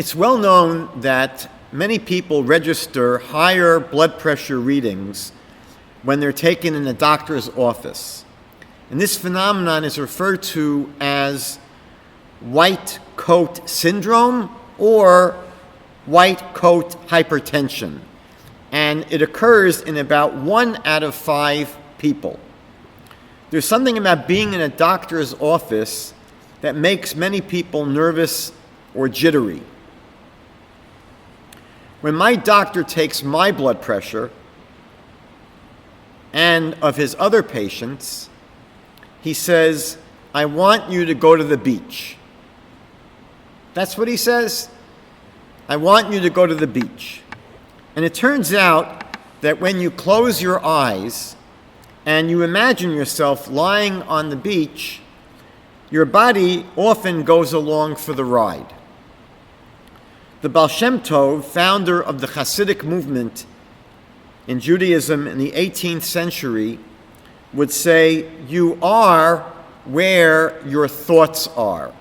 It's well known that many people register higher blood pressure readings when they're taken in a doctor's office. And this phenomenon is referred to as white coat syndrome or white coat hypertension. And it occurs in about 1 out of 5 people. There's something about being in a doctor's office that makes many people nervous or jittery. When my doctor takes my blood pressure and of his other patients, he says, "I want you to go to the beach." That's what he says. "I want you to go to the beach." And it turns out that when you close your eyes and you imagine yourself lying on the beach, your body often goes along for the ride. The Baal Shem Tov, founder of the Hasidic movement in Judaism in the 18th century, would say, "You are where your thoughts are."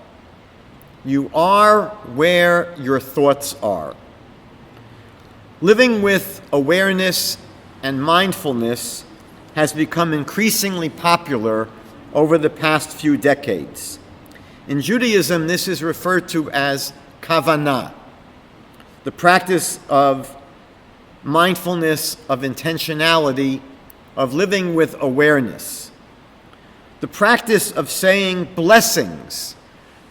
You are where your thoughts are. Living with awareness and mindfulness has become increasingly popular over the past few decades. In Judaism, this is referred to as kavanah, the practice of mindfulness, of intentionality, of living with awareness. The practice of saying blessings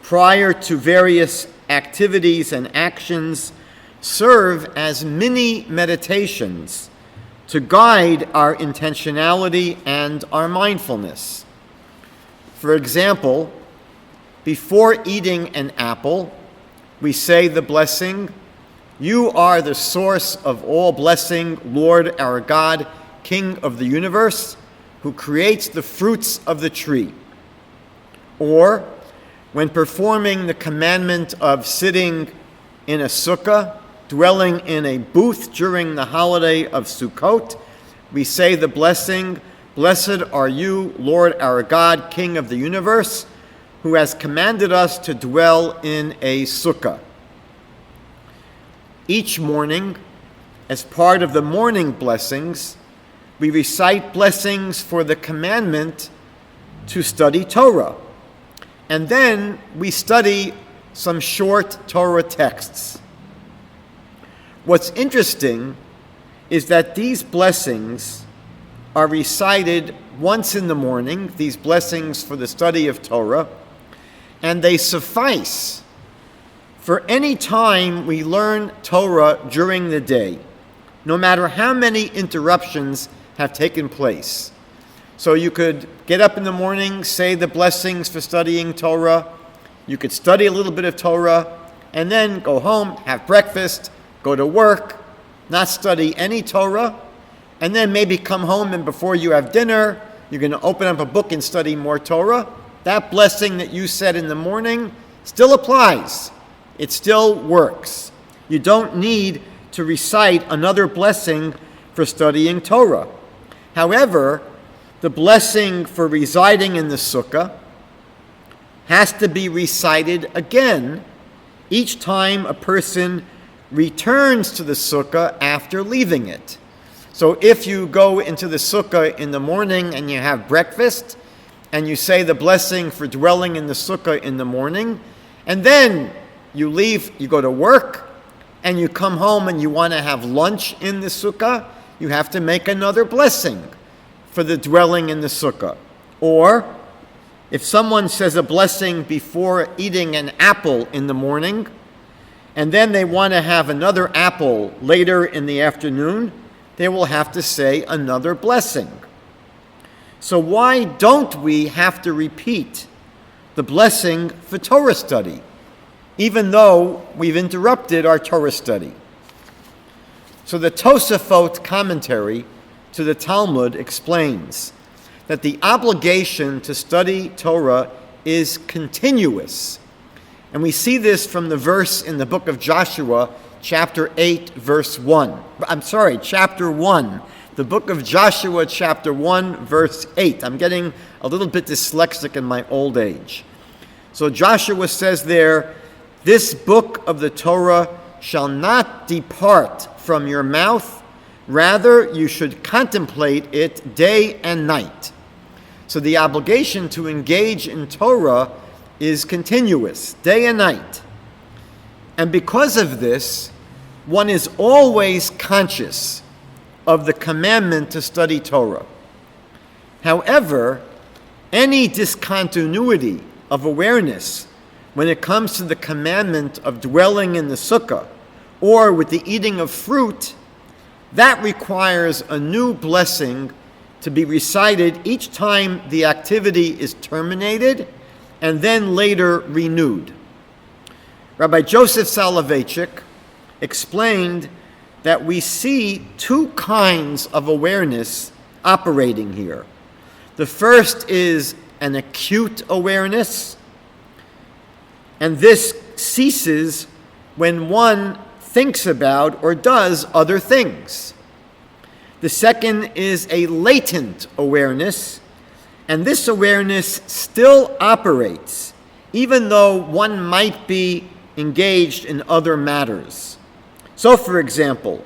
prior to various activities and actions serve as mini meditations to guide our intentionality and our mindfulness. For example, before eating an apple, we say the blessing, "You are the source of all blessing, Lord our God, King of the universe, who creates the fruits of the tree." Or, when performing the commandment of sitting in a sukkah, dwelling in a booth during the holiday of Sukkot, we say the blessing, "Blessed are you, Lord our God, King of the universe, who has commanded us to dwell in a sukkah." Each morning, as part of the morning blessings, we recite blessings for the commandment to study Torah. And then we study some short Torah texts. What's interesting is that these blessings are recited once in the morning, these blessings for the study of Torah, and they suffice for any time we learn Torah during the day, no matter how many interruptions have taken place. So you could get up in the morning, say the blessings for studying Torah, you could study a little bit of Torah, and then go home, have breakfast, go to work, not study any Torah, and then maybe come home and before you have dinner, you're going to open up a book and study more Torah. That blessing that you said in the morning still applies. It still works. You don't need to recite another blessing for studying Torah. However, the blessing for residing in the sukkah has to be recited again each time a person returns to the sukkah after leaving it. So if you go into the sukkah in the morning and you have breakfast, and you say the blessing for dwelling in the sukkah in the morning, and then you leave, you go to work, and you come home and you want to have lunch in the sukkah, you have to make another blessing for the dwelling in the sukkah. Or, if someone says a blessing before eating an apple in the morning, and then they want to have another apple later in the afternoon, they will have to say another blessing. So why don't we have to repeat the blessing for Torah study, even though we've interrupted our Torah study? So the Tosafot commentary to the Talmud explains that the obligation to study Torah is continuous. And we see this from the verse in the book of Joshua, chapter 8, verse 1. Chapter 1. The book of Joshua, chapter 1, verse 8. I'm getting a little bit dyslexic in my old age. So Joshua says there, This book of the Torah shall not depart from your mouth. Rather, you should contemplate it day and night. So the obligation to engage in Torah is continuous, day and night. And because of this, one is always conscious of the commandment to study Torah. However, any discontinuity of awareness when it comes to the commandment of dwelling in the sukkah or with the eating of fruit, that requires a new blessing to be recited each time the activity is terminated and then later renewed. Rabbi Joseph Soloveitchik explained that we see two kinds of awareness operating here. The first is an acute awareness, and this ceases when one thinks about or does other things. The second is a latent awareness, and this awareness still operates even though one might be engaged in other matters. So, for example,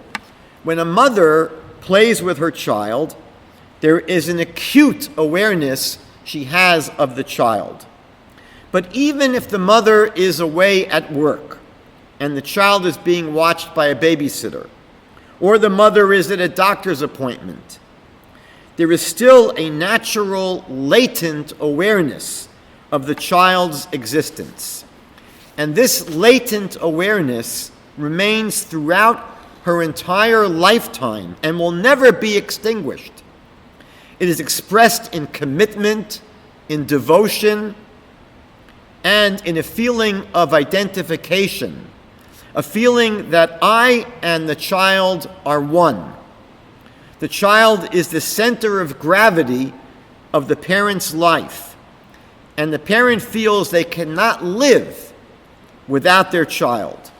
when a mother plays with her child, there is an acute awareness she has of the child. But even if the mother is away at work and the child is being watched by a babysitter, or the mother is at a doctor's appointment, there is still a natural, latent awareness of the child's existence. And this latent awareness remains throughout her entire lifetime and will never be extinguished. It is expressed in commitment, in devotion, and in a feeling of identification, a feeling that I and the child are one. The child is the center of gravity of the parent's life, and the parent feels they cannot live without their child.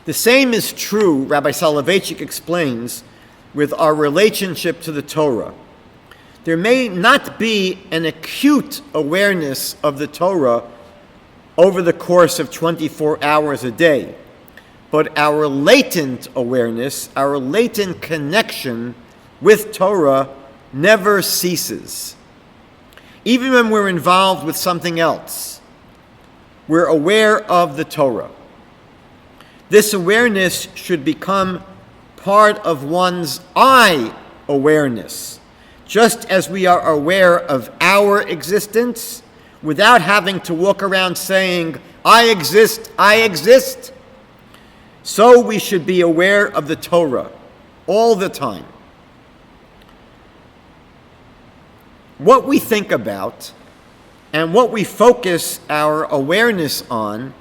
The same is true, Rabbi Soloveitchik explains, with our relationship to the Torah. There may not be an acute awareness of the Torah over the course of 24 hours a day, but our latent awareness, our latent connection with Torah never ceases. Even when we're involved with something else, we're aware of the Torah. This awareness should become part of one's I awareness, just as we are aware of our existence without having to walk around saying, I exist. So we should be aware of the Torah all the time. What we think about and what we focus our awareness on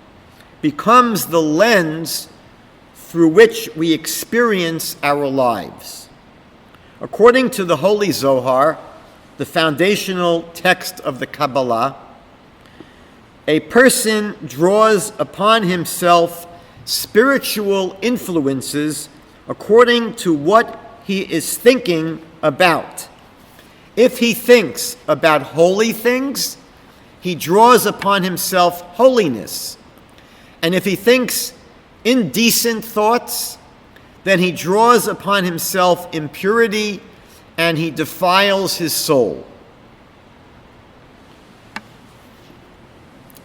becomes the lens through which we experience our lives. According to the Holy Zohar, the foundational text of the Kabbalah, a person draws upon himself spiritual influences according to what he is thinking about. If he thinks about holy things, he draws upon himself holiness. And if he thinks indecent thoughts, then he draws upon himself impurity and he defiles his soul.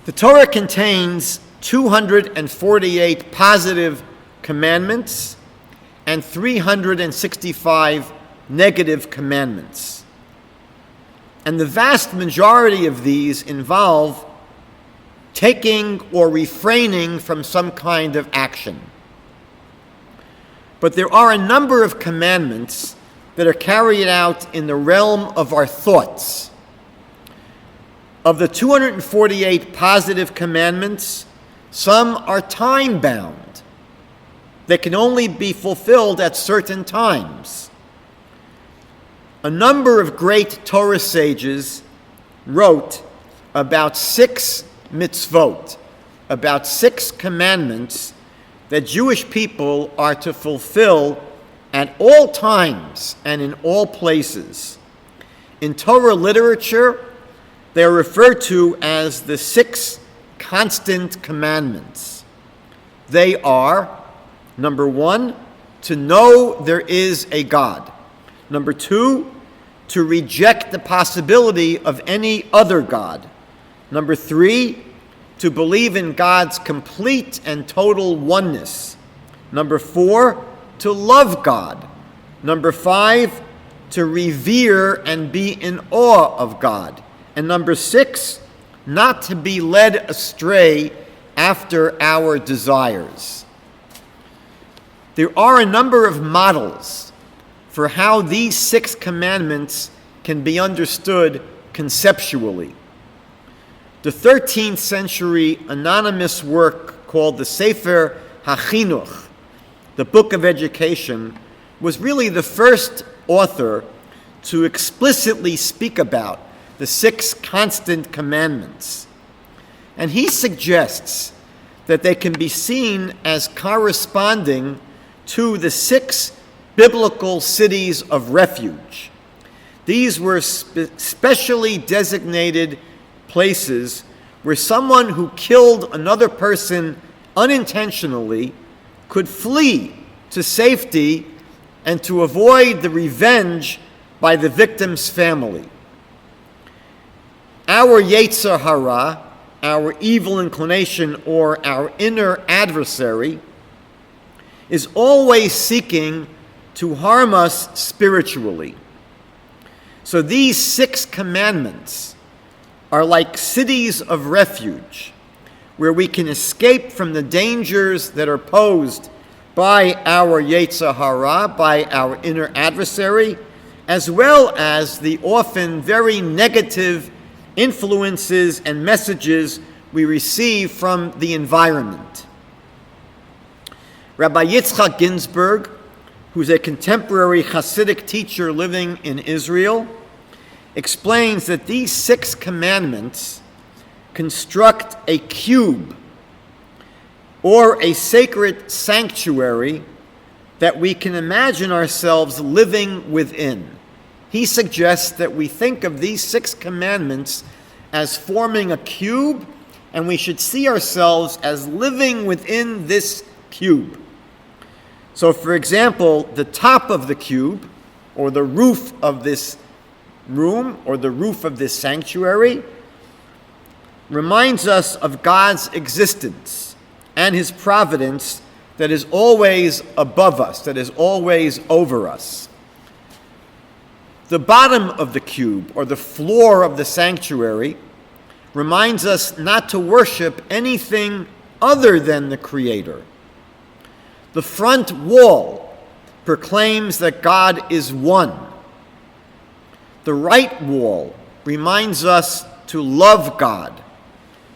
The Torah contains 248 positive commandments and 365 negative commandments. And the vast majority of these involve taking or refraining from some kind of action. But there are a number of commandments that are carried out in the realm of our thoughts. Of the 248 positive commandments, some are time-bound. They can only be fulfilled at certain times. A number of great Torah sages wrote about 6 mitzvot, about 6 commandments that Jewish people are to fulfill at all times and in all places. In Torah literature, they are referred to as the 6 constant commandments. They are, number 1, to know there is a God. Number 2, to reject the possibility of any other God. Number 3, to believe in God's complete and total oneness. Number 4, to love God. Number 5, to revere and be in awe of God. And number 6, not to be led astray after our desires. There are a number of models for how these 6 commandments can be understood conceptually. The 13th century anonymous work called the Sefer HaChinuch, the Book of Education, was really the first author to explicitly speak about the 6 constant commandments. And he suggests that they can be seen as corresponding to the 6 biblical cities of refuge. These were specially designated places where someone who killed another person unintentionally could flee to safety and to avoid the revenge by the victim's family. Our Yetzer Hara, our evil inclination or our inner adversary, is always seeking to harm us spiritually. So these 6 commandments are like cities of refuge where we can escape from the dangers that are posed by our Yetzer Hara, by our inner adversary, as well as the often very negative influences and messages we receive from the environment. Rabbi Yitzchak Ginsburg, who's a contemporary Hasidic teacher living in Israel, explains that these 6 commandments construct a cube or a sacred sanctuary that we can imagine ourselves living within. He suggests that we think of these 6 commandments as forming a cube, and we should see ourselves as living within this cube. So, for example, the top of the cube, or the roof of this room, or the roof of this sanctuary, reminds us of God's existence and His providence that is always above us, that is always over us. The bottom of the cube, or the floor of the sanctuary, reminds us not to worship anything other than the Creator. The front wall proclaims that God is one. The right wall reminds us to love God.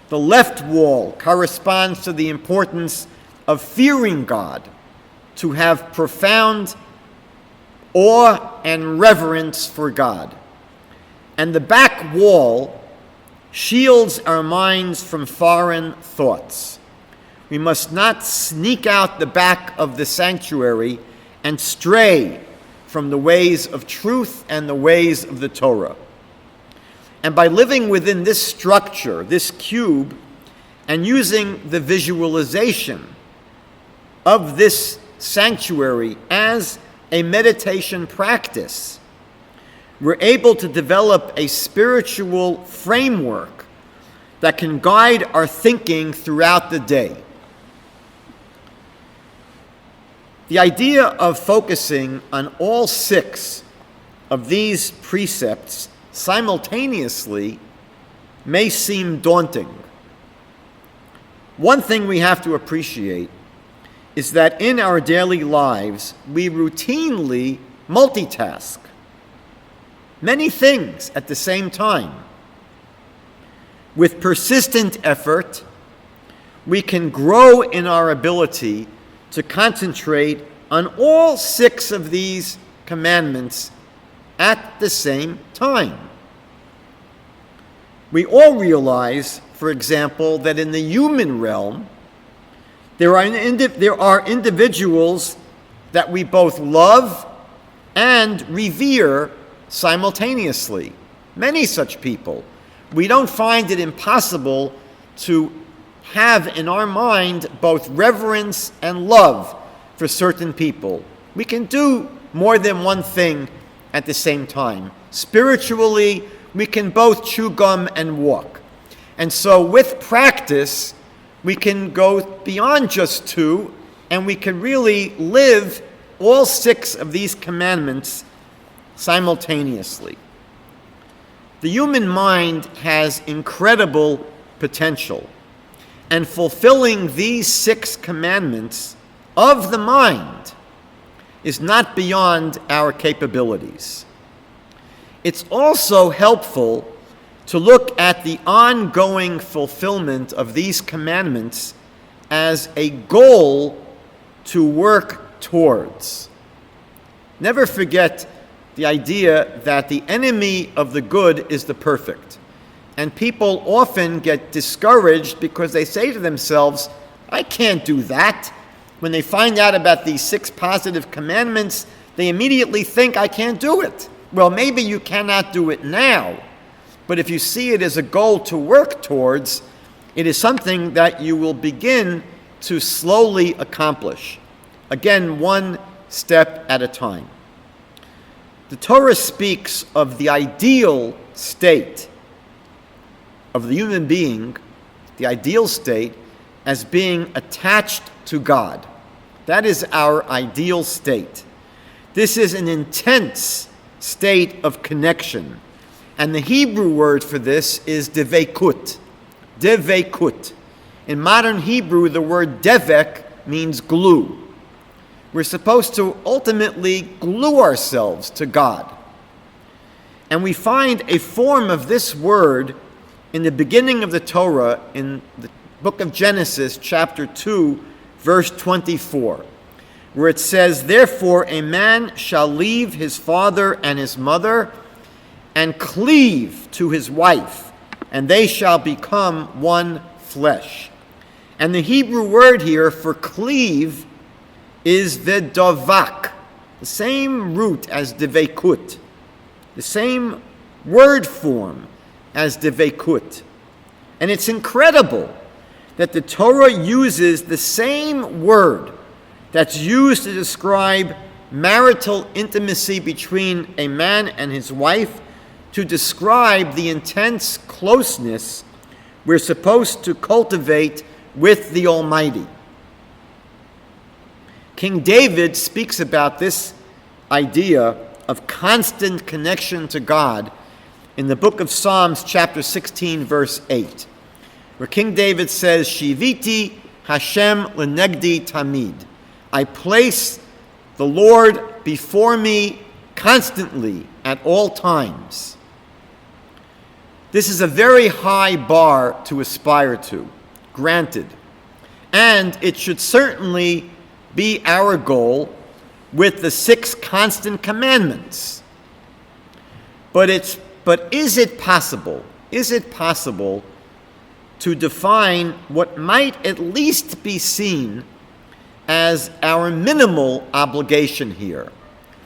The left wall corresponds to the importance of fearing God, to have profound awe and reverence for God. And the back wall shields our minds from foreign thoughts. We must not sneak out the back of the sanctuary and stray from the ways of truth and the ways of the Torah. And by living within this structure, this cube, and using the visualization of this sanctuary as a meditation practice, we're able to develop a spiritual framework that can guide our thinking throughout the day. The idea of focusing on all 6 of these precepts simultaneously may seem daunting. One thing we have to appreciate is that in our daily lives, we routinely multitask many things at the same time. With persistent effort, we can grow in our ability to concentrate on all 6 of these commandments at the same time. We all realize, for example, that in the human realm, there are individuals that we both love and revere simultaneously. Many such people. We don't find it impossible to have in our mind both reverence and love for certain people. We can do more than one thing at the same time. Spiritually, we can both chew gum and walk. And so with practice, we can go beyond just two, and we can really live all 6 of these commandments simultaneously. The human mind has incredible potential, and fulfilling these 6 commandments of the mind is not beyond our capabilities. It's also helpful to look at the ongoing fulfillment of these commandments as a goal to work towards. Never forget the idea that the enemy of the good is the perfect. And people often get discouraged because they say to themselves, I can't do that. When they find out about these 6 positive commandments, they immediately think, I can't do it. Well, maybe you cannot do it now, but if you see it as a goal to work towards, it is something that you will begin to slowly accomplish. Again, one step at a time. The Torah speaks of the ideal state of the human being, the ideal state, as being attached to God. That is our ideal state. This is an intense state of connection. And the Hebrew word for this is devekut. Devekut. In modern Hebrew, the word devek means glue. We're supposed to ultimately glue ourselves to God. And we find a form of this word in the beginning of the Torah, in the book of Genesis, chapter 2, verse 24, where it says, Therefore a man shall leave his father and his mother and cleave to his wife, and they shall become one flesh. And the Hebrew word here for cleave is vedavak, the same root as devekut, the same word form as devekut. And it's incredible that the Torah uses the same word that's used to describe marital intimacy between a man and his wife to describe the intense closeness we're supposed to cultivate with the Almighty. King David speaks about this idea of constant connection to God in the book of Psalms, chapter 16, verse 8, where King David says, Shiviti Hashem lenegdi tamid. I place the Lord before me constantly at all times. This is a very high bar to aspire to, granted. And it should certainly be our goal with the 6 constant commandments. But is it possible to define what might at least be seen as our minimal obligation here?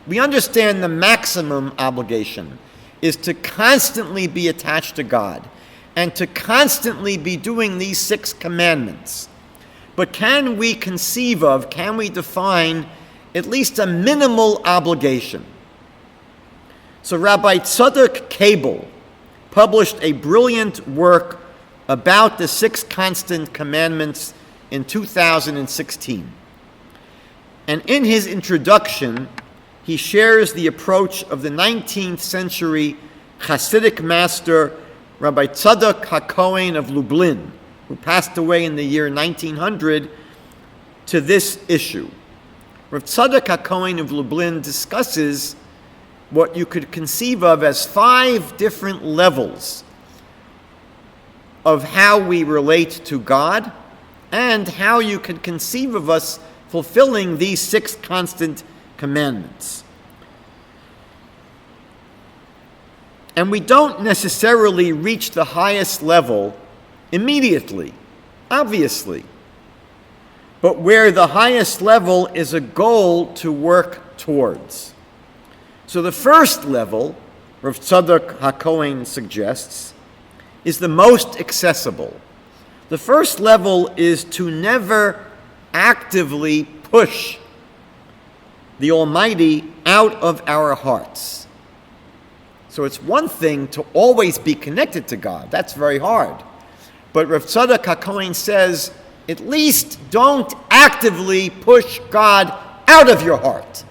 We understand the maximum obligation is to constantly be attached to God and to constantly be doing these 6 commandments. But can we define at least a minimal obligation? So Rabbi Tzadok Cable published a brilliant work about the 6 constant commandments in 2016. And in his introduction, he shares the approach of the 19th century Hasidic master, Rabbi Tzadok HaKohen of Lublin, who passed away in the year 1900, to this issue. Rav Tzadok HaKohen of Lublin discusses what you could conceive of as 5 different levels of how we relate to God and how you can conceive of us fulfilling these 6 constant commandments. And we don't necessarily reach the highest level immediately, obviously. But where the highest level is a goal to work towards. So the first level, Rav Tzadok HaKohen suggests, is the most accessible. The first level is to never actively push the Almighty out of our hearts. So it's one thing to always be connected to God. That's very hard. But Rav Tzadok HaKohen says, at least don't actively push God out of your heart.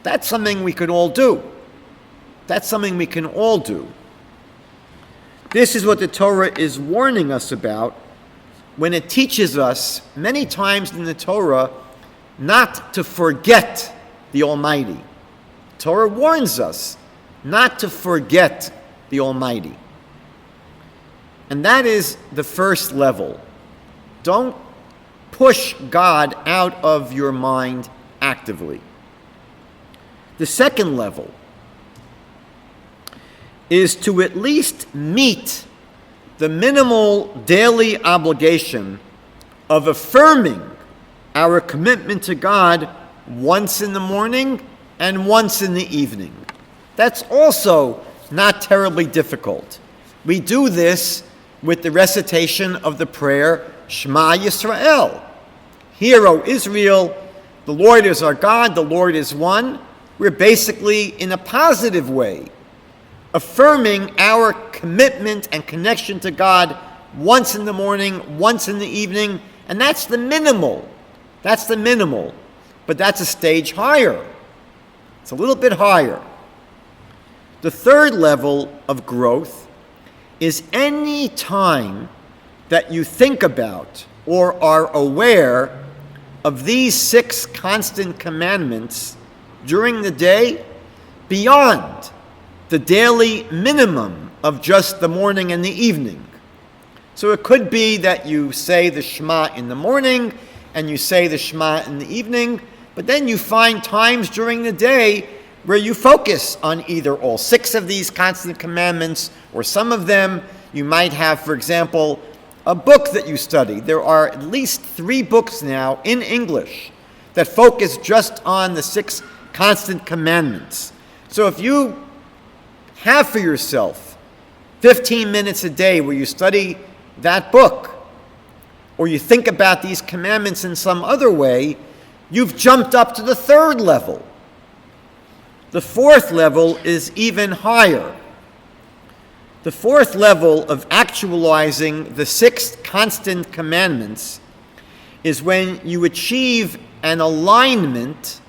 That's something we can all do. That's something we can all do. This is what the Torah is warning us about when it teaches us many times in the Torah not to forget the Almighty. The Torah warns us not to forget the Almighty. And that is the first level. Don't push God out of your mind actively. The second level is to at least meet the minimal daily obligation of affirming our commitment to God once in the morning and once in the evening. That's also not terribly difficult. We do this with the recitation of the prayer, Shema Yisrael. Hear, O Israel, the Lord is our God, the Lord is one. We're basically, in a positive way, affirming our commitment and connection to God once in the morning, once in the evening, and that's the minimal. That's the minimal. But that's a stage higher. It's a little bit higher. The third level of growth is any time that you think about or are aware of these 6 constant commandments during the day beyond the daily minimum of just the morning and the evening. So it could be that you say the Shema in the morning and you say the Shema in the evening, but then you find times during the day where you focus on either all 6 of these constant commandments or some of them. You might have, for example, a book that you study. There are at least 3 books now in English that focus just on the 6 constant commandments. So if you have for yourself 15 minutes a day where you study that book, or you think about these commandments in some other way, you've jumped up to the 3rd level. The 4th level is even higher. The 4th level of actualizing the 6 constant commandments is when you achieve an alignment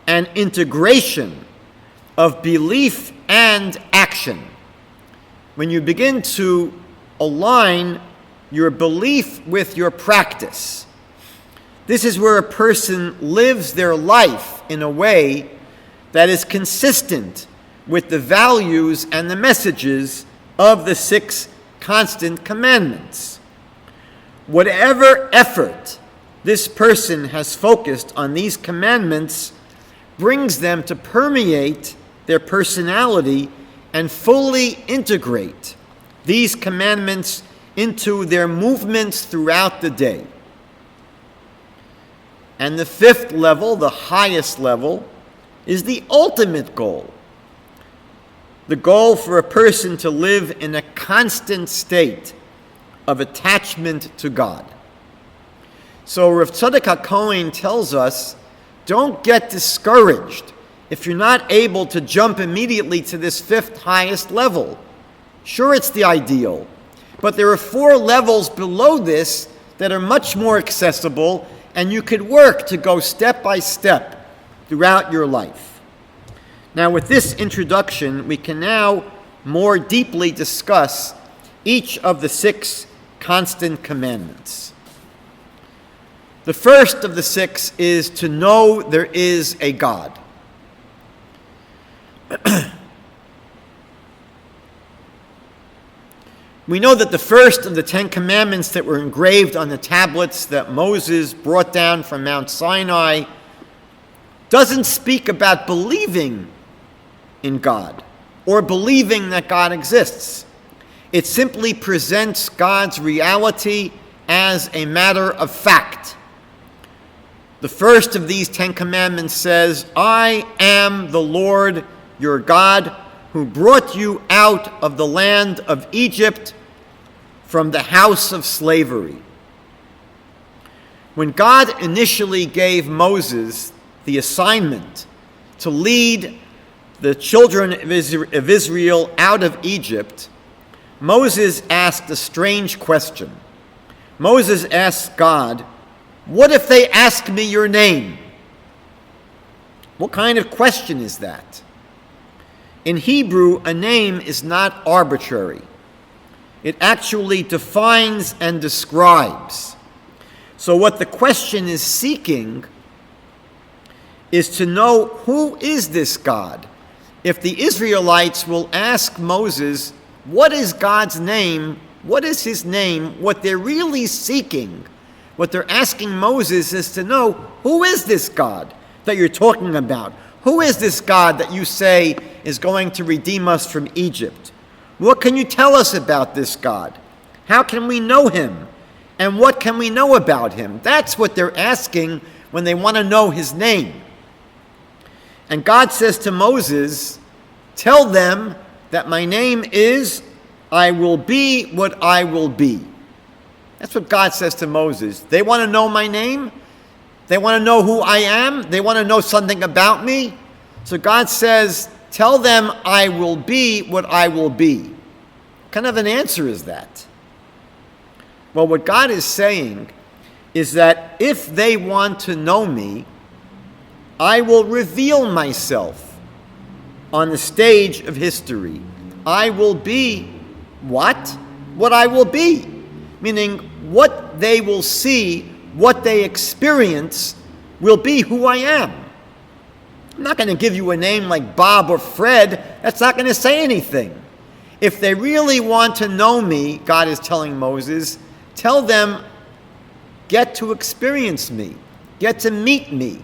and integration of belief and action. When you begin to align your belief with your practice. This is where a person lives their life in a way that is consistent with the values and the messages of the 6 constant commandments. Whatever effort this person has focused on these commandments brings them to permeate their personality and fully integrate these commandments into their movements throughout the day. And the 5th level, the highest level, is the ultimate goal. The goal for a person to live in a constant state of attachment to God. So Rav Tzadok HaKohen tells us, don't get discouraged if you're not able to jump immediately to this 5th highest level. Sure, it's the ideal, but there are 4 levels below this that are much more accessible, and you could work to go step by step throughout your life. Now, with this introduction, we can now more deeply discuss each of the 6 constant commandments. The first of the 6 is to know there is a God. We know that the first of the 10 commandments that were engraved on the tablets that Moses brought down from Mount Sinai doesn't speak about believing in God or believing that God exists. It simply presents God's reality as a matter of fact. The first of these 10 commandments says, I am the Lord your God who brought you out of the land of Egypt from the house of slavery. When God initially gave Moses the assignment to lead the children of Israel out of Egypt, Moses asked a strange question. Moses asked God, "What if they ask me your name?" What kind of question is that? In Hebrew, a name is not arbitrary. It actually defines and describes. So what the question is seeking is to know, who is this God? If the Israelites will ask Moses, what is God's name? What is his name? What they're really seeking, what they're asking Moses is to know, who is this God that you're talking about? Who is this God that you say is going to redeem us from Egypt? What can you tell us about this God? How can we know him? And what can we know about him? That's what they're asking when they want to know his name. And God says to Moses, "Tell them that my name is, I will be what I will be." That's what God says to Moses. They want to know my name. They want to know who I am. They want to know something about me. So God says, tell them I will be what I will be. What kind of an answer is that? Well, what God is saying is that if they want to know me, I will reveal myself on the stage of history. I will be what? What I will be. Meaning, what they will see, what they experience, will be who I am. I'm not going to give you a name like Bob or Fred. That's not going to say anything. If they really want to know me, God is telling Moses, tell them, get to experience me, get to meet me,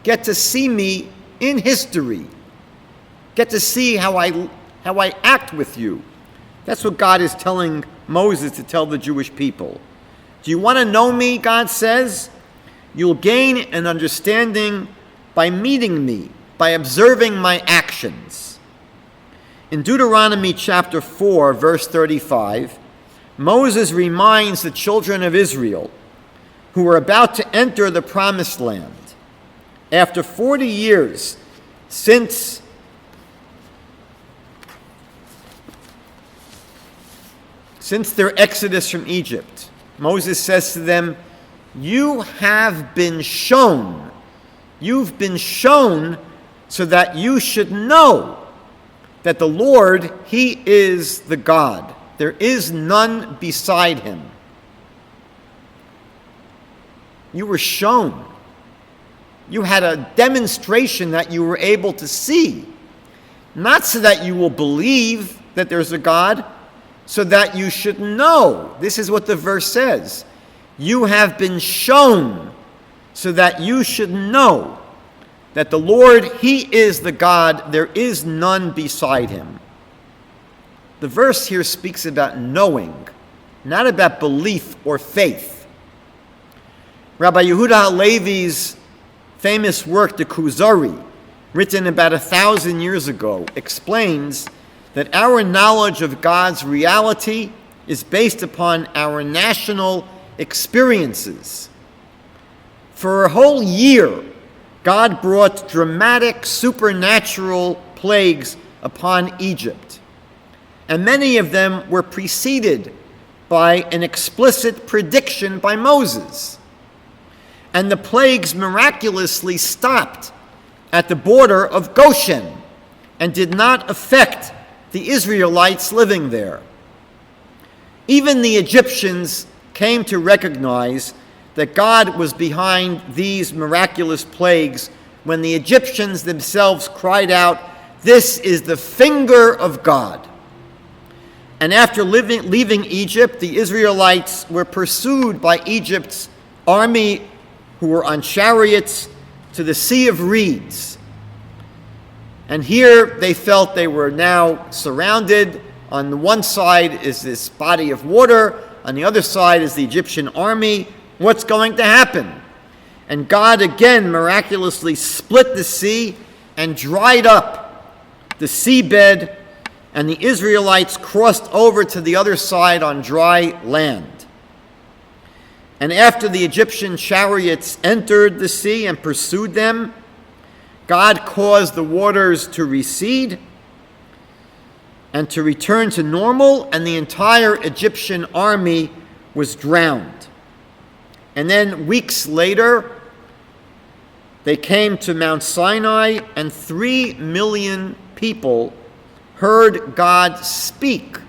get to see me in history, get to see how I act with you. That's what God is telling Moses to tell the Jewish people. Do you want to know me, God says? You'll gain an understanding by meeting me, by observing my actions. In Deuteronomy chapter 4, verse 35, Moses reminds the children of Israel who are about to enter the promised land. After 40 years since their exodus from Egypt, Moses says to them, you've been shown so that you should know that the Lord, he is the God. There is none beside him. You were shown. You had a demonstration that you were able to see. Not so that you will believe that there's a God, so that you should know. This is what the verse says. You have been shown so that you should know that the Lord, he is the God, there is none beside him. The verse here speaks about knowing, not about belief or faith. Rabbi Yehuda Halevi's famous work, the Kuzari, written about 1,000 years ago, explains that our knowledge of God's reality is based upon our national experiences. For a whole year, God brought dramatic supernatural plagues upon Egypt, and many of them were preceded by an explicit prediction by Moses. And the plagues miraculously stopped at the border of Goshen and did not affect the Israelites living there. Even the Egyptians came to recognize that God was behind these miraculous plagues when the Egyptians themselves cried out, "This is the finger of God." And after leaving Egypt, the Israelites were pursued by Egypt's army who were on chariots to the Sea of Reeds. And here they felt they were now surrounded. On the one side is this body of water. On the other side is the Egyptian army. What's going to happen? And God again miraculously split the sea and dried up the seabed, and the Israelites crossed over to the other side on dry land. And after the Egyptian chariots entered the sea and pursued them, God caused the waters to recede and to return to normal, and the entire Egyptian army was drowned. And then weeks later, they came to Mount Sinai, and 3 million people heard God speak.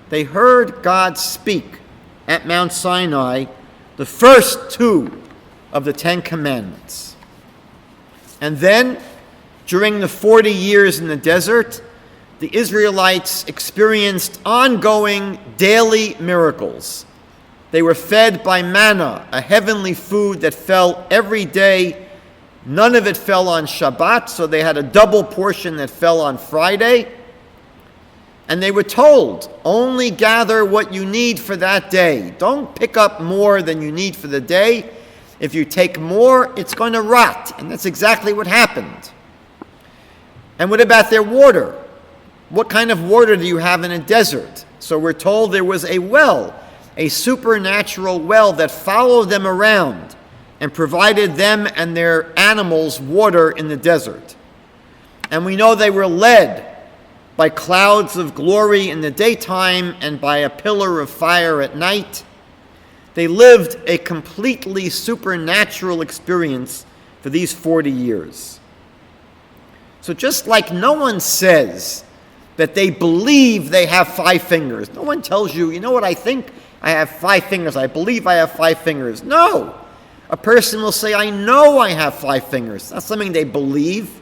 They heard God speak at Mount Sinai, the first 2 of the 10 Commandments. And then, during the 40 years in the desert, the Israelites experienced ongoing daily miracles. They were fed by manna, a heavenly food that fell every day. None of it fell on Shabbat, so they had a double portion that fell on Friday. And they were told, only gather what you need for that day. Don't pick up more than you need for the day. If you take more, it's going to rot. And that's exactly what happened. And what about their water? What kind of water do you have in a desert? So we're told there was a well, a supernatural well that followed them around and provided them and their animals water in the desert. And we know they were led by clouds of glory in the daytime and by a pillar of fire at night. They lived a completely supernatural experience for these 40 years. So just like no one says that they believe they have 5 fingers. No one tells you, you know what, I think I have 5 fingers. I believe I have 5 fingers. No. A person will say, I know I have 5 fingers. That's something they believe.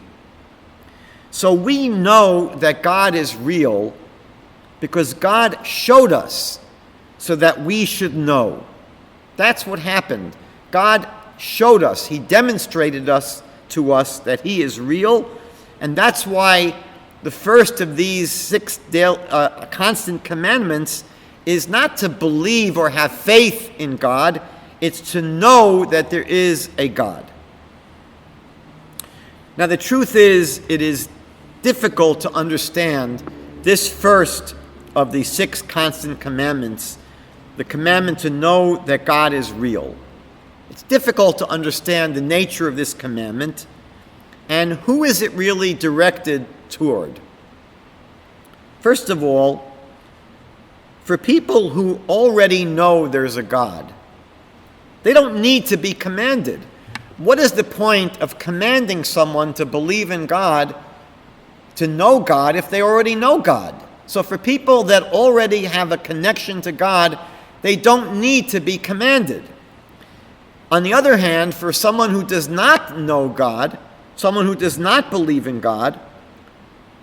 So we know that God is real because God showed us so that we should know. That's what happened. God showed us. He demonstrated to us that He is real. And that's why the first of these 6 constant commandments is not to believe or have faith in God. It's to know that there is a God. Now the truth is, it is difficult to understand this first of the 6 constant commandments, the commandment to know that God is real. It's difficult to understand the nature of this commandment and who is it really directed toward. First of all, for people who already know there's a God, they don't need to be commanded. What is the point of commanding someone to believe in God, to know God, if they already know God? So for people that already have a connection to God, they don't need to be commanded. On the other hand, for someone who does not know God, someone who does not believe in God,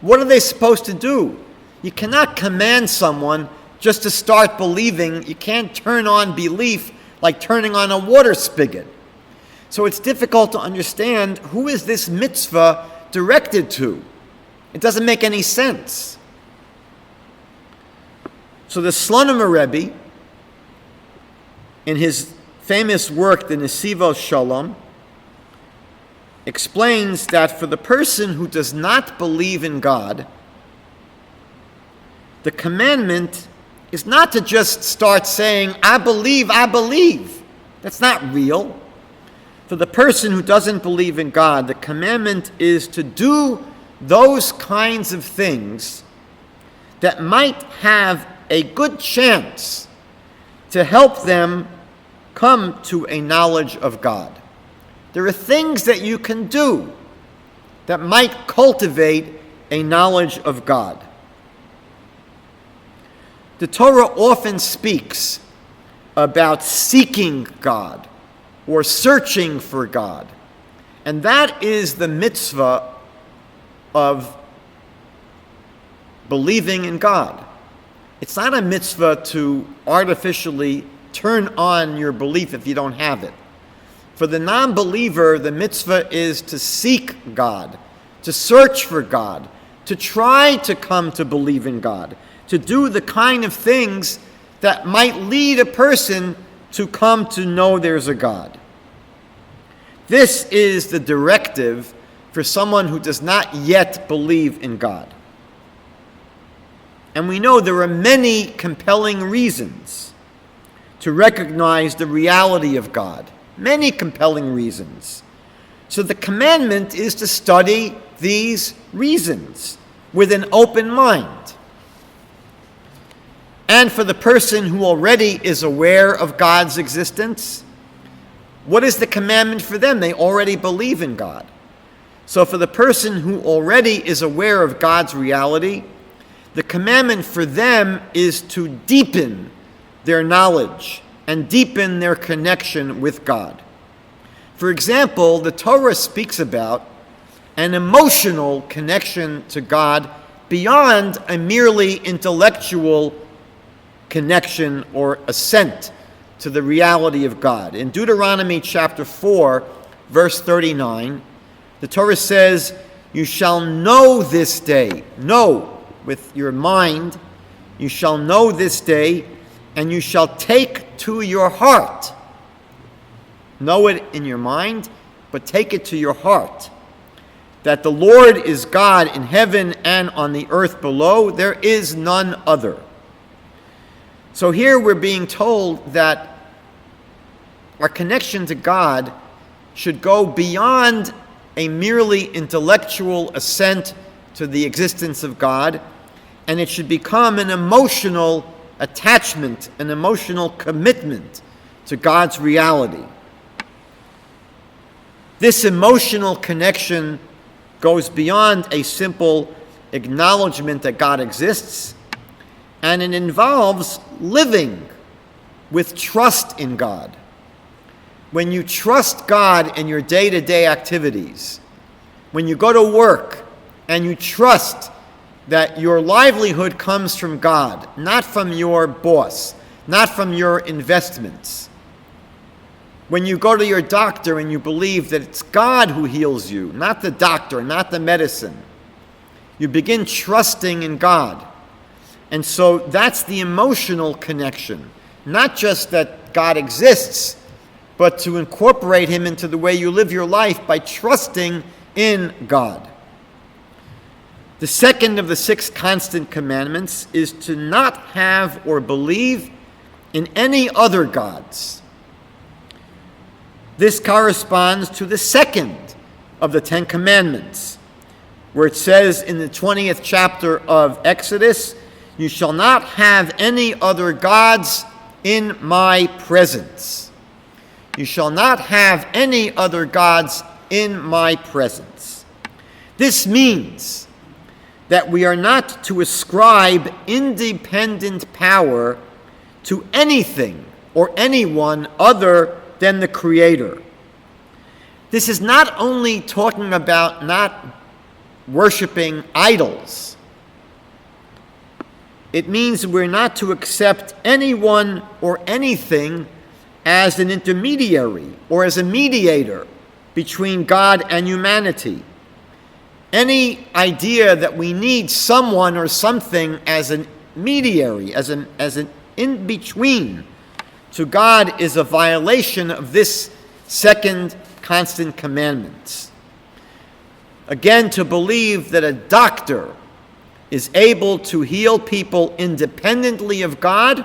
what are they supposed to do? You cannot command someone just to start believing. You can't turn on belief like turning on a water spigot. So it's difficult to understand who is this mitzvah directed to. It doesn't make any sense. So the Slonim Rebbe, in his famous work, the Nesivos Shalom, explains that for the person who does not believe in God, the commandment is not to just start saying, I believe, I believe. That's not real. For the person who doesn't believe in God, the commandment is to do those kinds of things that might have a good chance to help them come to a knowledge of God. There are things that you can do that might cultivate a knowledge of God. The Torah often speaks about seeking God or searching for God. And that is the mitzvah of believing in God. It's not a mitzvah to artificially turn on your belief if you don't have it. For the non-believer, the mitzvah is to seek God, to search for God, to try to come to believe in God, to do the kind of things that might lead a person to come to know there's a God. This is the directive for someone who does not yet believe in God. And we know there are many compelling reasons to recognize the reality of God. Many compelling reasons. So the commandment is to study these reasons with an open mind. And for the person who already is aware of God's existence, what is the commandment for them? They already believe in God. So for the person who already is aware of God's reality, the commandment for them is to deepen their knowledge and deepen their connection with God. For example, the Torah speaks about an emotional connection to God beyond a merely intellectual connection or assent to the reality of God. In Deuteronomy chapter 4, verse 39, the Torah says, "You shall know this day," know with your mind, "you shall know this day, and you shall take to your heart." Know it in your mind, but take it to your heart. That the Lord is God in heaven and on the earth below. There is none other. So here we're being told that our connection to God should go beyond a merely intellectual assent to the existence of God, and it should become an emotional attachment, an emotional commitment to God's reality. This emotional connection goes beyond a simple acknowledgement that God exists, and it involves living with trust in God. When you trust God in your day-to-day activities, when you go to work and you trust that your livelihood comes from God, not from your boss, not from your investments. When you go to your doctor and you believe that it's God who heals you, not the doctor, not the medicine, you begin trusting in God. And so that's the emotional connection. Not just that God exists, but to incorporate him into the way you live your life by trusting in God. The second of the 6 constant commandments is to not have or believe in any other gods. This corresponds to the second of the 10 commandments, where it says in the 20th chapter of Exodus, "You shall not have any other gods in my presence." You shall not have any other gods in my presence. This means that we are not to ascribe independent power to anything or anyone other than the Creator. This is not only talking about not worshiping idols. It means we're not to accept anyone or anything as an intermediary or as a mediator between God and humanity. Any idea that we need someone or something as a mediary, as an in-between to God is a violation of this second constant commandment. Again, to believe that a doctor is able to heal people independently of God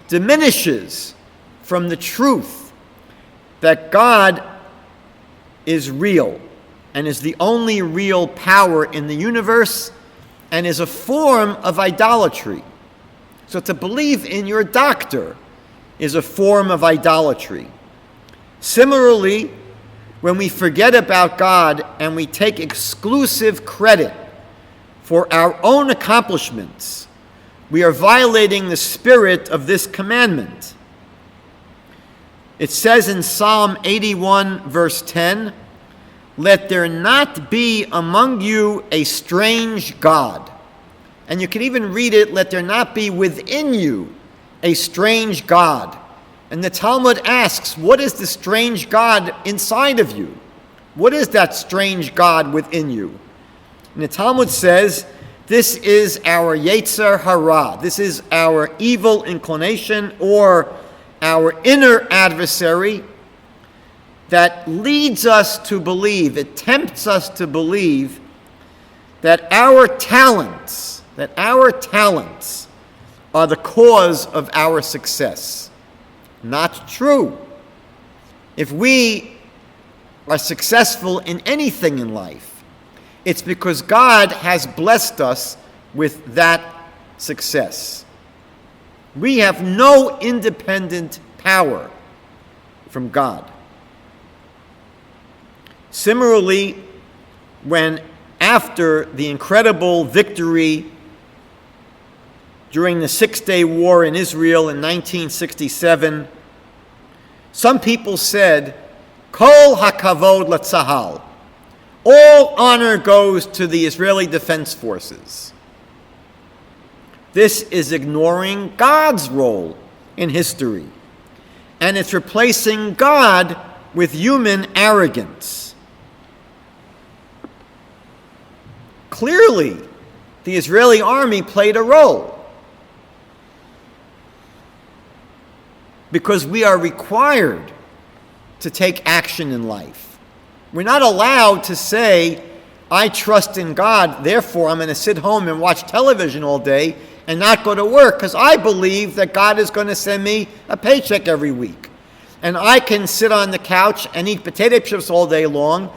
diminishes from the truth that God is real and is the only real power in the universe and is a form of idolatry. So to believe in your doctor is a form of idolatry. Similarly, when we forget about God and we take exclusive credit for our own accomplishments, we are violating the spirit of this commandment. It says in Psalm 81, verse 10, "Let there not be among you a strange God." And you can even read it, "Let there not be within you a strange God." And the Talmud asks, what is the strange God inside of you? What is that strange God within you? And the Talmud says, this is our Yetzer Hara. This is our evil inclination or our inner adversary that leads us to believe, it tempts us to believe that our talents, that our talents are the cause of our success. Not true. If we are successful in anything in life, it's because God has blessed us with that success. We have no independent power from God. Similarly, when after the incredible victory during the Six-Day War in Israel in 1967, some people said, Kol hakavod latzahal. All honor goes to the Israeli Defense Forces. This is ignoring God's role in history, and it's replacing God with human arrogance. Clearly, the Israeli army played a role, because we are required to take action in life. We're not allowed to say, I trust in God, therefore I'm going to sit home and watch television all day and not go to work because I believe that God is going to send me a paycheck every week. And I can sit on the couch and eat potato chips all day long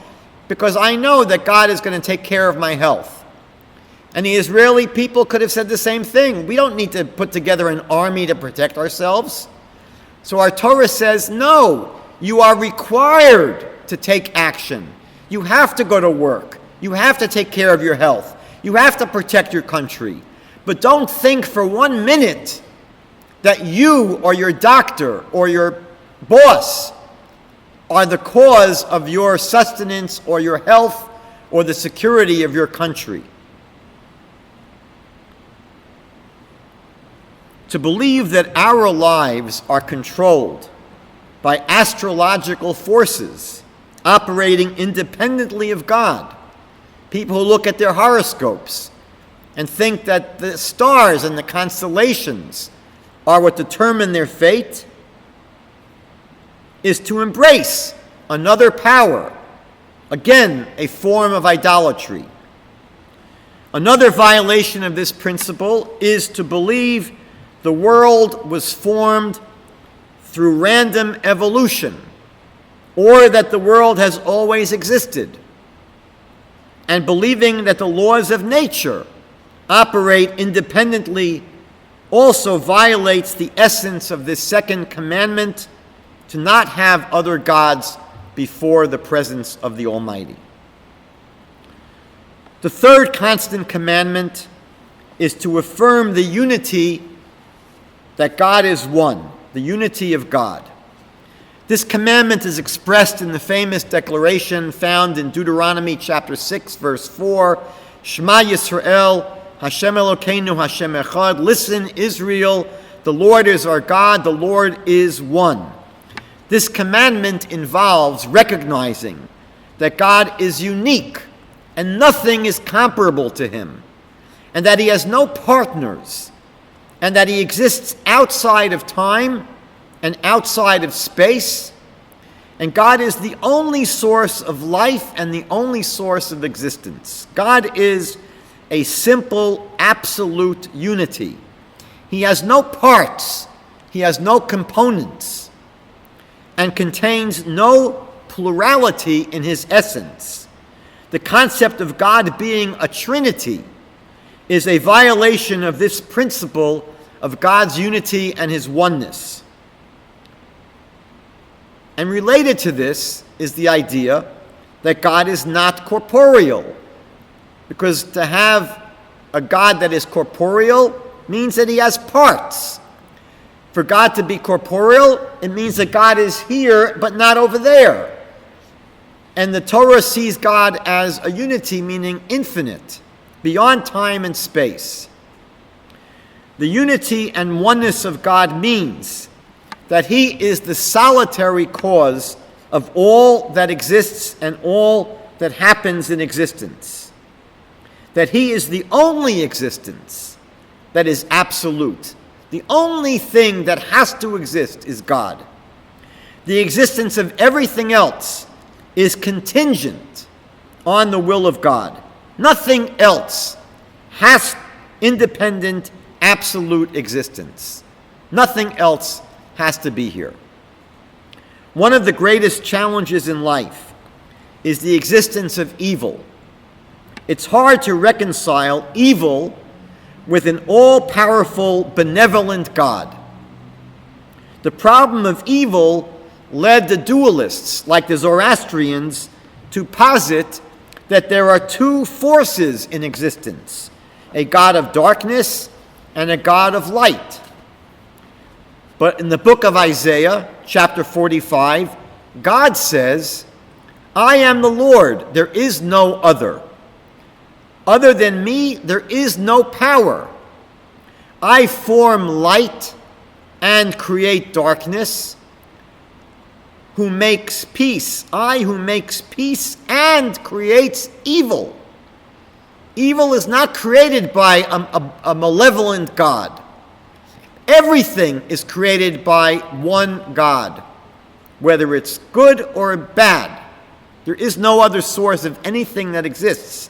because I know that God is going to take care of my health. And the Israeli people could have said the same thing. We don't need to put together an army to protect ourselves. So our Torah says, no, you are required to take action. You have to go to work. You have to take care of your health. You have to protect your country. But don't think for 1 minute that you or your doctor or your boss are the cause of your sustenance or your health or the security of your country. To believe that our lives are controlled by astrological forces operating independently of God, people who look at their horoscopes and think that the stars and the constellations are what determine their fate, is to embrace another power, again, a form of idolatry. Another violation of this principle is to believe the world was formed through random evolution, or that the world has always existed, and believing that the laws of nature operate independently also violates the essence of this second commandment, to not have other gods before the presence of the Almighty. The third constant commandment is to affirm the unity that God is one, the unity of God. This commandment is expressed in the famous declaration found in Deuteronomy chapter 6, verse 4, Shema Yisrael, Hashem Elokeinu, Hashem Echad. Listen, Israel, the Lord is our God, the Lord is one. This commandment involves recognizing that God is unique and nothing is comparable to him, and that he has no partners, and that he exists outside of time and outside of space, and God is the only source of life and the only source of existence. God is a simple, absolute unity. He has no parts, he has no components, and contains no plurality in his essence. The concept of God being a trinity is a violation of this principle of God's unity and his oneness. And related to this is the idea that God is not corporeal, because to have a God that is corporeal means that he has parts. For God to be corporeal, it means that God is here but not over there. And the Torah sees God as a unity, meaning infinite, beyond time and space. The unity and oneness of God means that he is the solitary cause of all that exists and all that happens in existence. That he is the only existence that is absolute. The only thing that has to exist is God. The existence of everything else is contingent on the will of God. Nothing else has independent, absolute existence. Nothing else has to be here. One of the greatest challenges in life is the existence of evil. It's hard to reconcile evil with an all-powerful, benevolent God. The problem of evil led the dualists, like the Zoroastrians, to posit that there are two forces in existence, a God of darkness and a God of light. But in the book of Isaiah, chapter 45, God says, "I am the Lord, there is no other. Other than me, there is no power. I form light and create darkness. Who makes peace? I who makes peace and creates evil." Evil is not created by a malevolent God. Everything is created by one God, whether it's good or bad. There is no other source of anything that exists.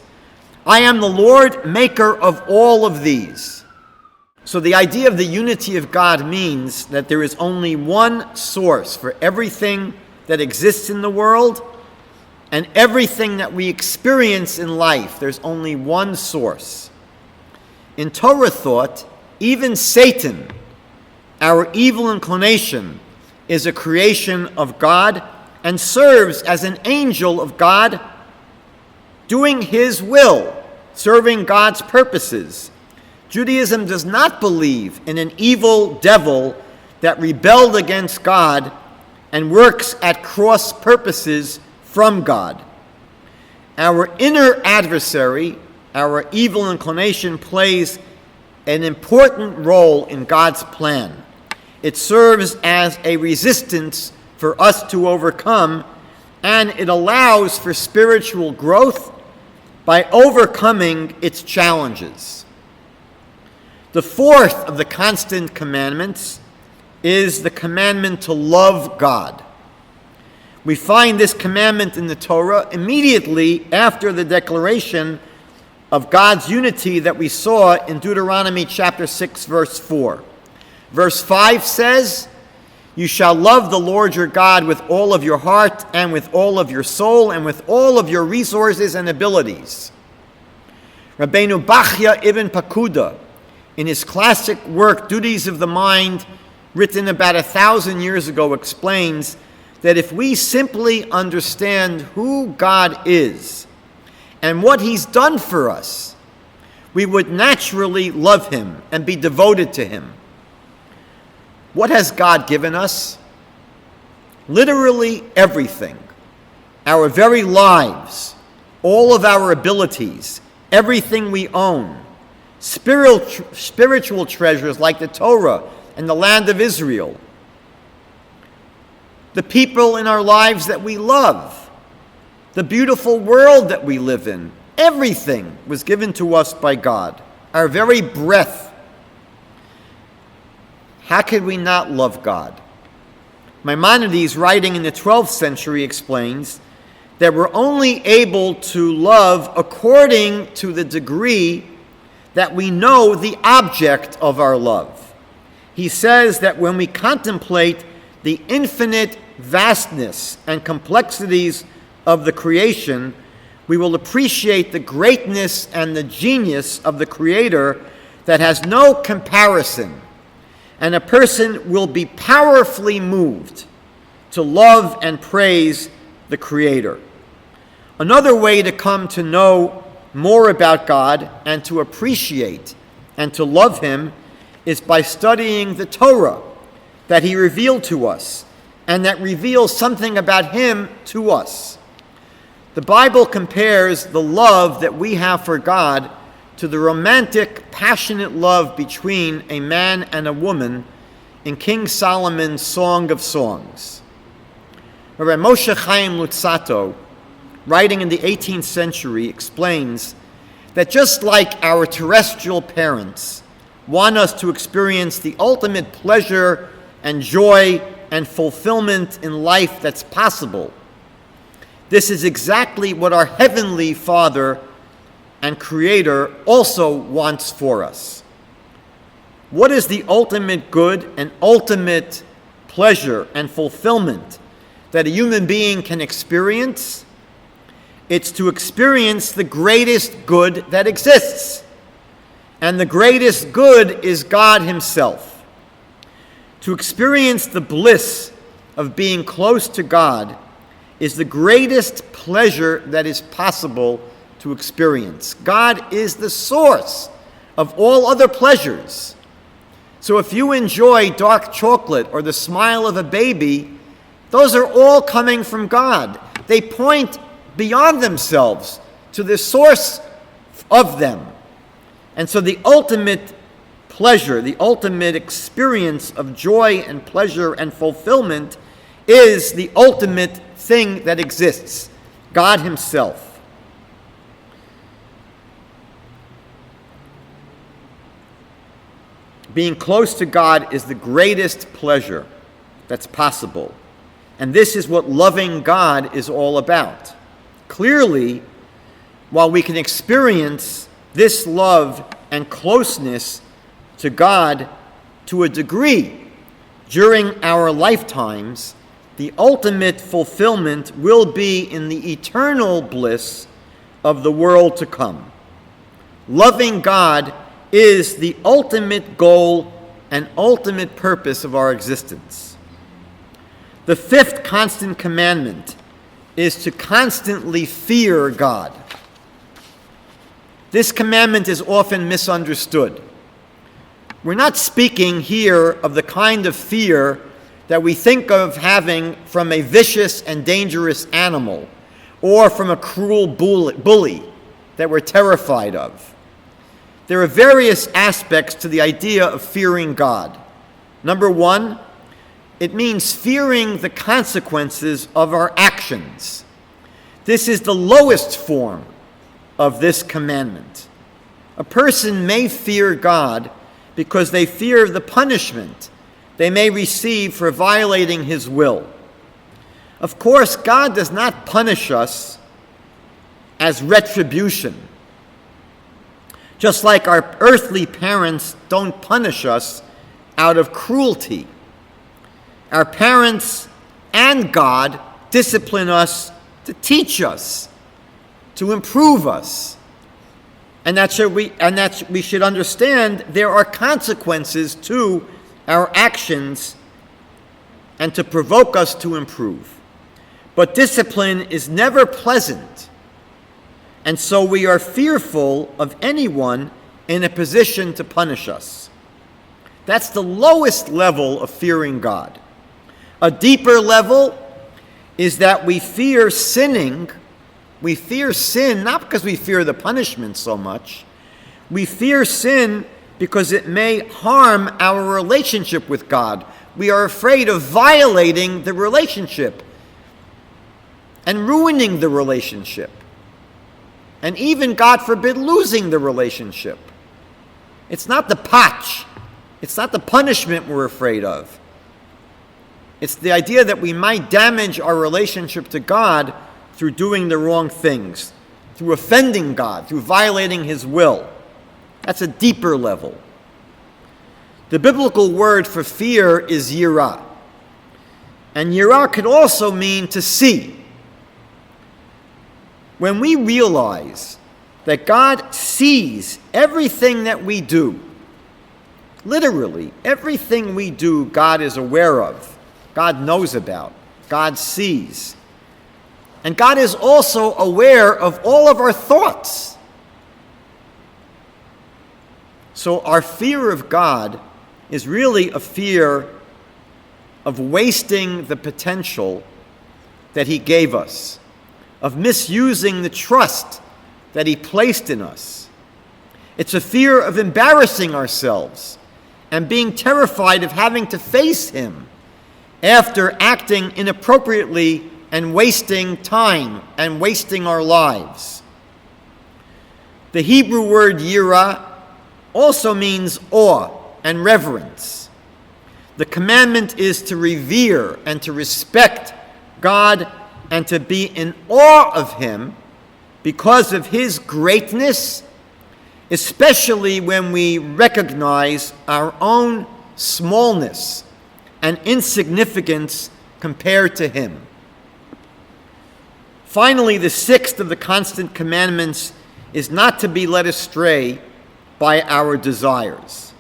I am the Lord, maker of all of these. So the idea of the unity of God means that there is only one source for everything that exists in the world and everything that we experience in life. There's only one source. In Torah thought, even Satan, our evil inclination, is a creation of God and serves as an angel of God, doing his will, serving God's purposes. Judaism does not believe in an evil devil that rebelled against God and works at cross purposes from God. Our inner adversary, our evil inclination, plays an important role in God's plan. It serves as a resistance for us to overcome, and it allows for spiritual growth by overcoming its challenges. The fourth of the constant commandments is the commandment to love God. We find this commandment in the Torah immediately after the declaration of God's unity that we saw in Deuteronomy chapter 6, verse 4. Verse 5 says, "You shall love the Lord your God with all of your heart and with all of your soul and with all of your resources and abilities." Rabbeinu Bachya ibn Pakuda, in his classic work, Duties of the Mind, written about 1,000 years ago, explains that if we simply understand who God is and what he's done for us, we would naturally love him and be devoted to him. What has God given us? Literally everything. Our very lives, all of our abilities, everything we own. Spiritual treasures like the Torah and the land of Israel. The people in our lives that we love. The beautiful world that we live in. Everything was given to us by God. Our very breath. How could we not love God? Maimonides, writing in the 12th century, explains that we're only able to love according to the degree that we know the object of our love. He says that when we contemplate the infinite vastness and complexities of the creation, we will appreciate the greatness and the genius of the Creator that has no comparison, and a person will be powerfully moved to love and praise the Creator. Another way to come to know more about God and to appreciate and to love him is by studying the Torah that he revealed to us and that reveals something about him to us. The Bible compares the love that we have for God to the romantic, passionate love between a man and a woman in King Solomon's Song of Songs. Rabbi Moshe Chaim Luzzatto, writing in the 18th century, explains that just like our terrestrial parents want us to experience the ultimate pleasure and joy and fulfillment in life that's possible, this is exactly what our Heavenly Father and Creator also wants for us. What is the ultimate good and ultimate pleasure and fulfillment that a human being can experience? It's to experience the greatest good that exists. And the greatest good is God Himself. To experience the bliss of being close to God is the greatest pleasure that is possible to experience. God is the source of all other pleasures. So if you enjoy dark chocolate or the smile of a baby, those are all coming from God. They point beyond themselves to the source of them. And so the ultimate pleasure, the ultimate experience of joy and pleasure and fulfillment is the ultimate thing that exists, God Himself. Being close to God is the greatest pleasure that's possible. And this is what loving God is all about. Clearly, while we can experience this love and closeness to God to a degree during our lifetimes, the ultimate fulfillment will be in the eternal bliss of the world to come. Loving God is the ultimate goal and ultimate purpose of our existence. The fifth constant commandment is to constantly fear God. This commandment is often misunderstood. We're not speaking here of the kind of fear that we think of having from a vicious and dangerous animal or from a cruel bully that we're terrified of. There are various aspects to the idea of fearing God. Number one, it means fearing the consequences of our actions. This is the lowest form of this commandment. A person may fear God because they fear the punishment they may receive for violating His will. Of course, God does not punish us as retribution. Just like our earthly parents don't punish us out of cruelty. Our parents and God discipline us to teach us, to improve us. And we should understand there are consequences to our actions and to provoke us to improve. But discipline is never pleasant. And so we are fearful of anyone in a position to punish us. That's the lowest level of fearing God. A deeper level is that we fear sinning. We fear sin not because we fear the punishment so much. We fear sin because it may harm our relationship with God. We are afraid of violating the relationship and ruining the relationship. And even, God forbid, losing the relationship. It's not the patch. It's not the punishment we're afraid of. It's the idea that we might damage our relationship to God through doing the wrong things, through offending God, through violating His will. That's a deeper level. The biblical word for fear is yirah. And yirah could also mean to see. When we realize that God sees everything that we do, literally everything we do, God is aware of, God knows about, God sees. And God is also aware of all of our thoughts. So our fear of God is really a fear of wasting the potential that He gave us, of misusing the trust that He placed in us. It's a fear of embarrassing ourselves and being terrified of having to face Him after acting inappropriately and wasting time and wasting our lives. The Hebrew word yirah also means awe and reverence. The commandment is to revere and to respect God and to be in awe of Him because of his greatness, especially when we recognize our own smallness and insignificance compared to him. Finally, the sixth of the constant commandments is not to be led astray by our desires.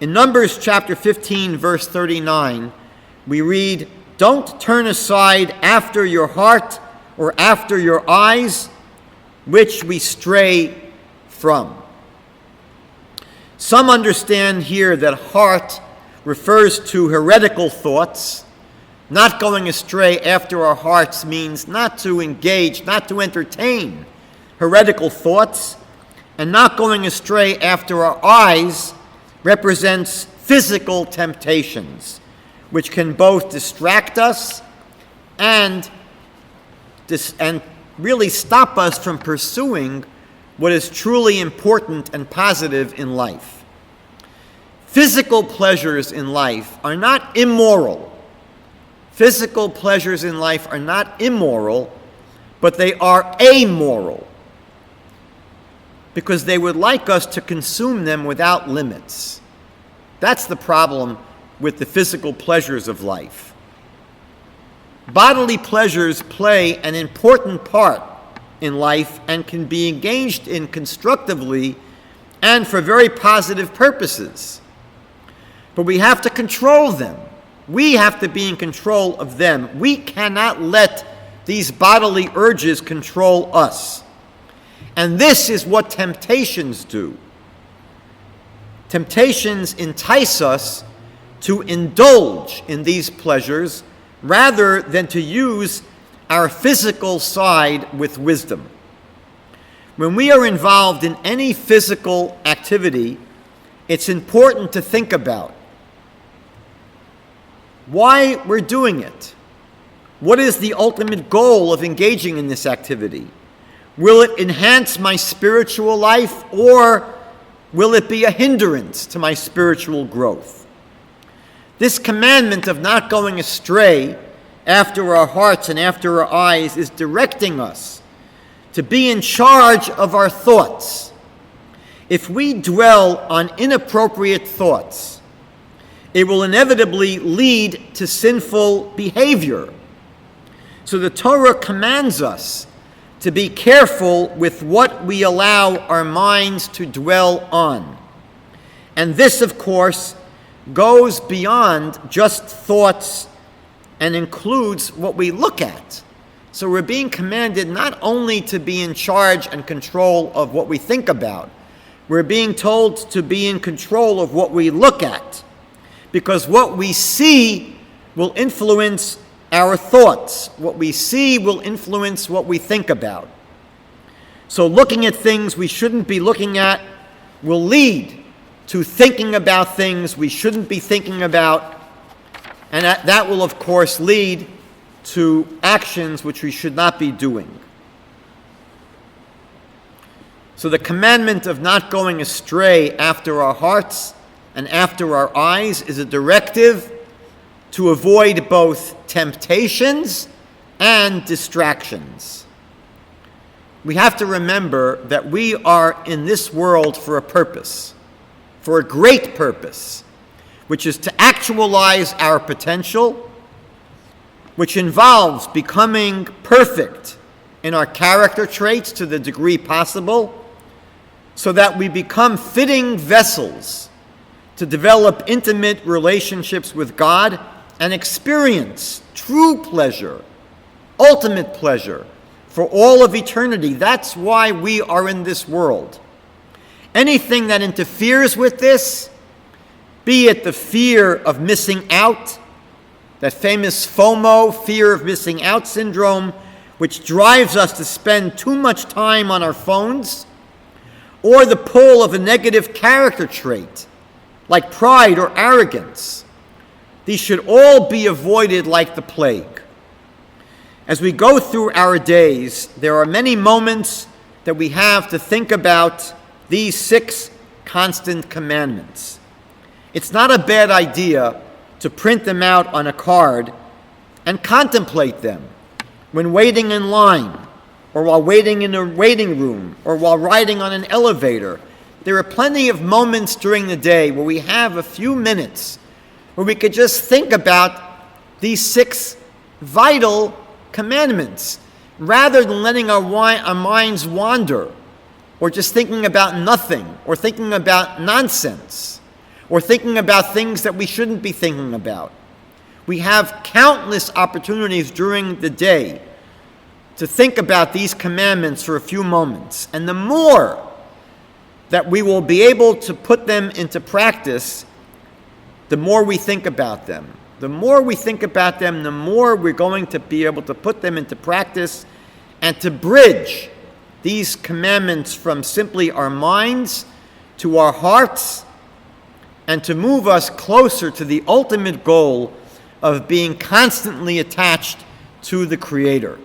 In Numbers chapter 15, verse 39, we read, "Don't turn aside after your heart or after your eyes, which we stray from." Some understand here that heart refers to heretical thoughts. Not going astray after our hearts means not to engage, not to entertain heretical thoughts. And not going astray after our eyes represents physical temptations, which can both distract us and really stop us from pursuing what is truly important and positive in life. Physical pleasures in life are not immoral. Physical pleasures in life are not immoral, but they are amoral, because they would like us to consume them without limits. That's the problem with the physical pleasures of life. Bodily pleasures play an important part in life and can be engaged in constructively and for very positive purposes. But we have to control them. We have to be in control of them. We cannot let these bodily urges control us. And this is what temptations do. Temptations entice us to indulge in these pleasures rather than to use our physical side with wisdom. When we are involved in any physical activity, it's important to think about why we're doing it. What is the ultimate goal of engaging in this activity? Will it enhance my spiritual life, or will it be a hindrance to my spiritual growth? This commandment of not going astray after our hearts and after our eyes is directing us to be in charge of our thoughts. If we dwell on inappropriate thoughts, it will inevitably lead to sinful behavior. So the Torah commands us to be careful with what we allow our minds to dwell on. And this, of course, goes beyond just thoughts and includes what we look at. So we're being commanded not only to be in charge and control of what we think about, we're being told to be in control of what we look at, because what we see will influence our thoughts. What we see will influence what we think about. So looking at things we shouldn't be looking at will lead to thinking about things we shouldn't be thinking about, and that will, of course, lead to actions which we should not be doing. So the commandment of not going astray after our hearts and after our eyes is a directive to avoid both temptations and distractions. We have to remember that we are in this world for a purpose, for a great purpose, which is to actualize our potential, which involves becoming perfect in our character traits to the degree possible, so that we become fitting vessels to develop intimate relationships with God and experience true pleasure, ultimate pleasure, for all of eternity. That's why we are in this world. Anything that interferes with this, be it the fear of missing out, that famous FOMO, fear of missing out syndrome, which drives us to spend too much time on our phones, or the pull of a negative character trait, like pride or arrogance. These should all be avoided like the plague. As we go through our days, there are many moments that we have to think about these 6 constant commandments. It's not a bad idea to print them out on a card and contemplate them when waiting in line, or while waiting in a waiting room, or while riding on an elevator. There are plenty of moments during the day where we have a few minutes where we could just think about these 6 vital commandments rather than letting our minds wander, or just thinking about nothing, or thinking about nonsense, or thinking about things that we shouldn't be thinking about. We have countless opportunities during the day to think about these commandments for a few moments. And the more that we will be able to put them into practice, the more we think about them. The more we think about them, the more we're going to be able to put them into practice and to bridge these commandments from simply our minds to our hearts, and to move us closer to the ultimate goal of being constantly attached to the Creator.